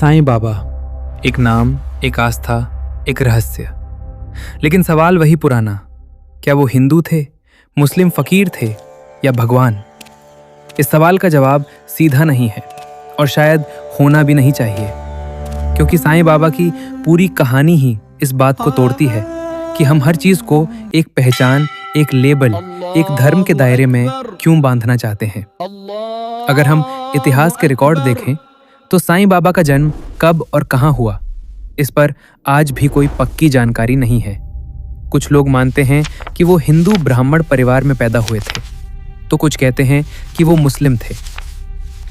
साईं बाबा, एक नाम, एक आस्था, एक रहस्य। लेकिन सवाल वही पुराना, क्या वो हिंदू थे, मुस्लिम फकीर थे या भगवान? इस सवाल का जवाब सीधा नहीं है और शायद होना भी नहीं चाहिए, क्योंकि साईं बाबा की पूरी कहानी ही इस बात को तोड़ती है कि हम हर चीज को एक पहचान, एक लेबल, एक धर्म के दायरे में क्यों बांधना चाहते हैं। अगर हम इतिहास के रिकॉर्ड देखें तो साईं बाबा का जन्म कब और कहां हुआ, इस पर आज भी कोई पक्की जानकारी नहीं है। कुछ लोग मानते हैं कि वो हिंदू ब्राह्मण परिवार में पैदा हुए थे, तो कुछ कहते हैं कि वो मुस्लिम थे।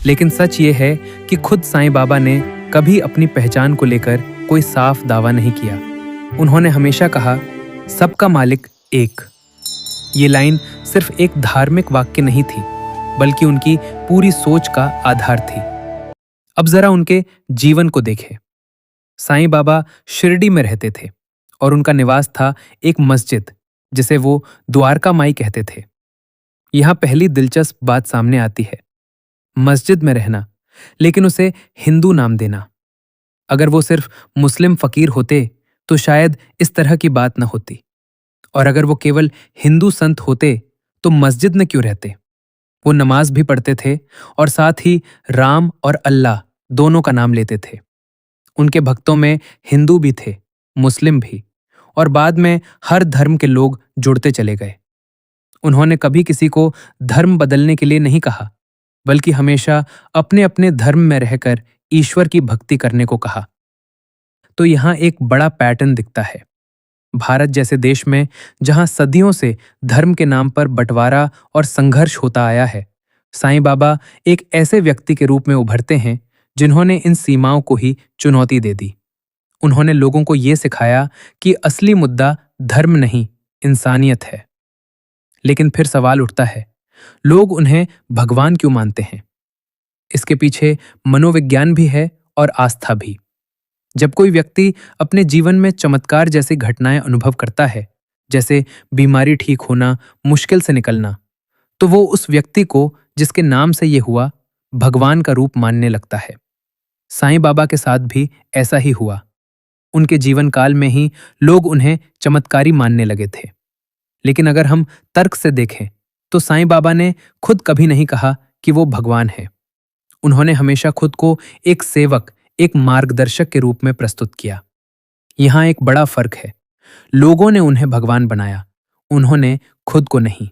लेकिन सच ये है कि खुद साईं बाबा ने कभी अपनी पहचान को लेकर कोई साफ दावा नहीं किया। उन्होंने हमेशा कहा, सबका मालिक एक। ये लाइन सिर्फ एक धार्मिक वाक्य नहीं थी, बल्कि उनकी पूरी सोच का आधार थी। अब जरा उनके जीवन को देखें। साईं बाबा शिरडी में रहते थे और उनका निवास था एक मस्जिद, जिसे वो द्वारका माई कहते थे। यहां पहली दिलचस्प बात सामने आती है, मस्जिद में रहना, लेकिन उसे हिंदू नाम देना। अगर वो सिर्फ मुस्लिम फकीर होते तो शायद इस तरह की बात न होती, और अगर वो केवल हिंदू संत होते तो मस्जिद में क्यों रहते। वो नमाज भी पढ़ते थे और साथ ही राम और अल्लाह दोनों का नाम लेते थे। उनके भक्तों में हिंदू भी थे, मुस्लिम भी, और बाद में हर धर्म के लोग जुड़ते चले गए। उन्होंने कभी किसी को धर्म बदलने के लिए नहीं कहा, बल्कि हमेशा अपने अपने धर्म में रहकर ईश्वर की भक्ति करने को कहा। तो यहाँ एक बड़ा पैटर्न दिखता है। भारत जैसे देश में, जहां सदियों से धर्म के नाम पर बंटवारा और संघर्ष होता आया है, साईं बाबा एक ऐसे व्यक्ति के रूप में उभरते हैं जिन्होंने इन सीमाओं को ही चुनौती दे दी। उन्होंने लोगों को ये सिखाया कि असली मुद्दा धर्म नहीं, इंसानियत है। लेकिन फिर सवाल उठता है, लोग उन्हें भगवान क्यों मानते हैं? इसके पीछे मनोविज्ञान भी है और आस्था भी। जब कोई व्यक्ति अपने जीवन में चमत्कार जैसी घटनाएं अनुभव करता है, जैसे बीमारी ठीक होना, मुश्किल से निकलना, तो वो उस व्यक्ति को, जिसके नाम से ये हुआ, भगवान का रूप मानने लगता है। साईं बाबा के साथ भी ऐसा ही हुआ। उनके जीवन काल में ही लोग उन्हें चमत्कारी मानने लगे थे। लेकिन अगर हम तर्क से देखें तो साईं बाबा ने खुद कभी नहीं कहा कि वो भगवान है। उन्होंने हमेशा खुद को एक सेवक, एक मार्गदर्शक के रूप में प्रस्तुत किया। यहां एक बड़ा फर्क है, लोगों ने उन्हें भगवान बनाया, उन्होंने खुद को नहीं।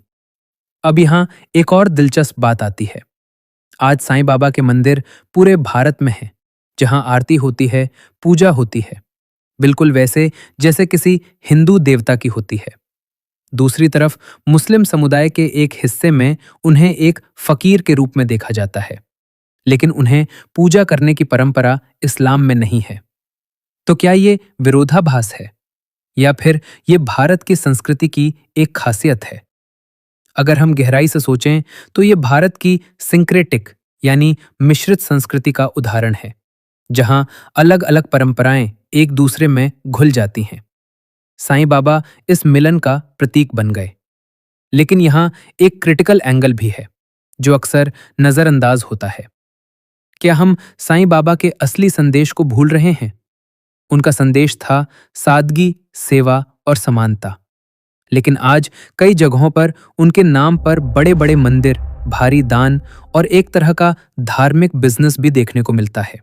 अब यहां एक और दिलचस्प बात आती है। आज साईं बाबा के मंदिर पूरे भारत में हैं, जहां आरती होती है, पूजा होती है, बिल्कुल वैसे जैसे किसी हिंदू देवता की होती है। दूसरी तरफ मुस्लिम समुदाय के एक हिस्से में उन्हें एक फकीर के रूप में देखा जाता है, लेकिन उन्हें पूजा करने की परंपरा इस्लाम में नहीं है। तो क्या ये विरोधाभास है, या फिर ये भारत की संस्कृति की एक खासियत है? अगर हम गहराई से सोचें तो ये भारत की सिंक्रेटिक यानी मिश्रित संस्कृति का उदाहरण है, जहां अलग अलग परंपराएं एक दूसरे में घुल जाती हैं। साईं बाबा इस मिलन का प्रतीक बन गए। लेकिन यहां एक क्रिटिकल एंगल भी है, जो अक्सर नजरअंदाज होता है। क्या हम साईं बाबा के असली संदेश को भूल रहे हैं? उनका संदेश था सादगी, सेवा और समानता। लेकिन आज कई जगहों पर उनके नाम पर बड़े बड़े मंदिर, भारी दान और एक तरह का धार्मिक बिजनेस भी देखने को मिलता है।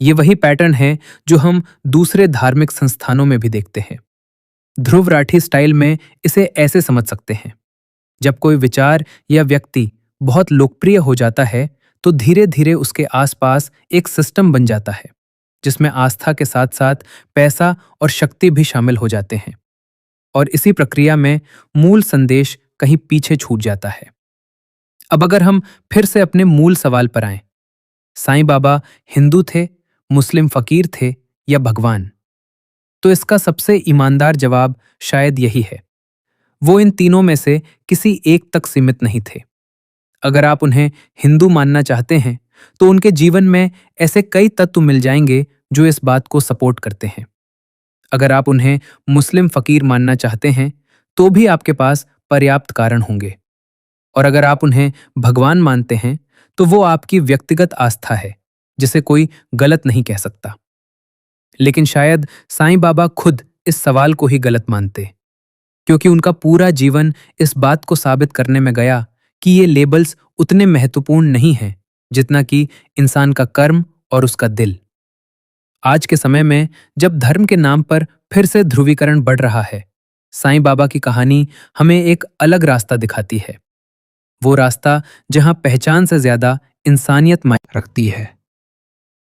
ये वही पैटर्न है जो हम दूसरे धार्मिक संस्थानों में भी देखते हैं। ध्रुव राठी स्टाइल में इसे ऐसे समझ सकते हैं, जब कोई विचार या व्यक्ति बहुत लोकप्रिय हो जाता है तो धीरे धीरे उसके आसपास एक सिस्टम बन जाता है, जिसमें आस्था के साथ साथ पैसा और शक्ति भी शामिल हो जाते हैं, और इसी प्रक्रिया में मूल संदेश कहीं पीछे छूट जाता है। अब अगर हम फिर से अपने मूल सवाल पर आएं, साईं बाबा हिंदू थे, मुस्लिम फकीर थे या भगवान? तो इसका सबसे ईमानदार जवाब शायद यही है, वो इन तीनों में से किसी एक तक सीमित नहीं थे। अगर आप उन्हें हिंदू मानना चाहते हैं तो उनके जीवन में ऐसे कई तत्व मिल जाएंगे जो इस बात को सपोर्ट करते हैं। अगर आप उन्हें मुस्लिम फकीर मानना चाहते हैं तो भी आपके पास पर्याप्त कारण होंगे। और अगर आप उन्हें भगवान मानते हैं तो वो आपकी व्यक्तिगत आस्था है, जिसे कोई गलत नहीं कह सकता। लेकिन शायद साईं बाबा खुद इस सवाल को ही गलत मानते, क्योंकि उनका पूरा जीवन इस बात को साबित करने में गया कि ये लेबल्स उतने महत्वपूर्ण नहीं हैं जितना कि इंसान का कर्म और उसका दिल। आज के समय में जब धर्म के नाम पर फिर से ध्रुवीकरण बढ़ रहा है, साईं बाबा की कहानी हमें एक अलग रास्ता दिखाती है। वो रास्ता जहां पहचान से ज्यादा इंसानियत मायने रखती है।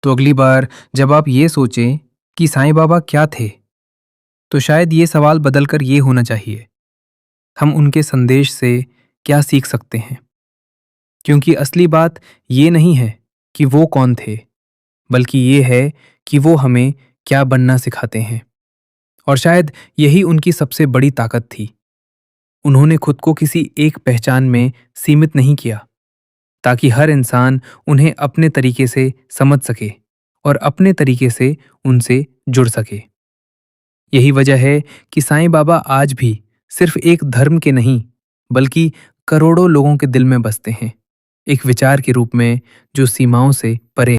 तो अगली बार जब आप ये सोचें कि साईं बाबा क्या थे, तो शायद ये सवाल बदलकर ये होना चाहिए, हम उनके संदेश से क्या सीख सकते हैं? क्योंकि असली बात ये नहीं है कि वो कौन थे, बल्कि ये है कि वो हमें क्या बनना सिखाते हैं। और शायद यही उनकी सबसे बड़ी ताकत थी। उन्होंने खुद को किसी एक पहचान में सीमित नहीं किया, ताकि हर इंसान उन्हें अपने तरीके से समझ सके और अपने तरीके से उनसे जुड़ सके। यही वजह है कि साईं बाबा आज भी सिर्फ एक धर्म के नहीं, बल्कि करोड़ों लोगों के दिल में बसते हैं, एक विचार के रूप में जो सीमाओं से परे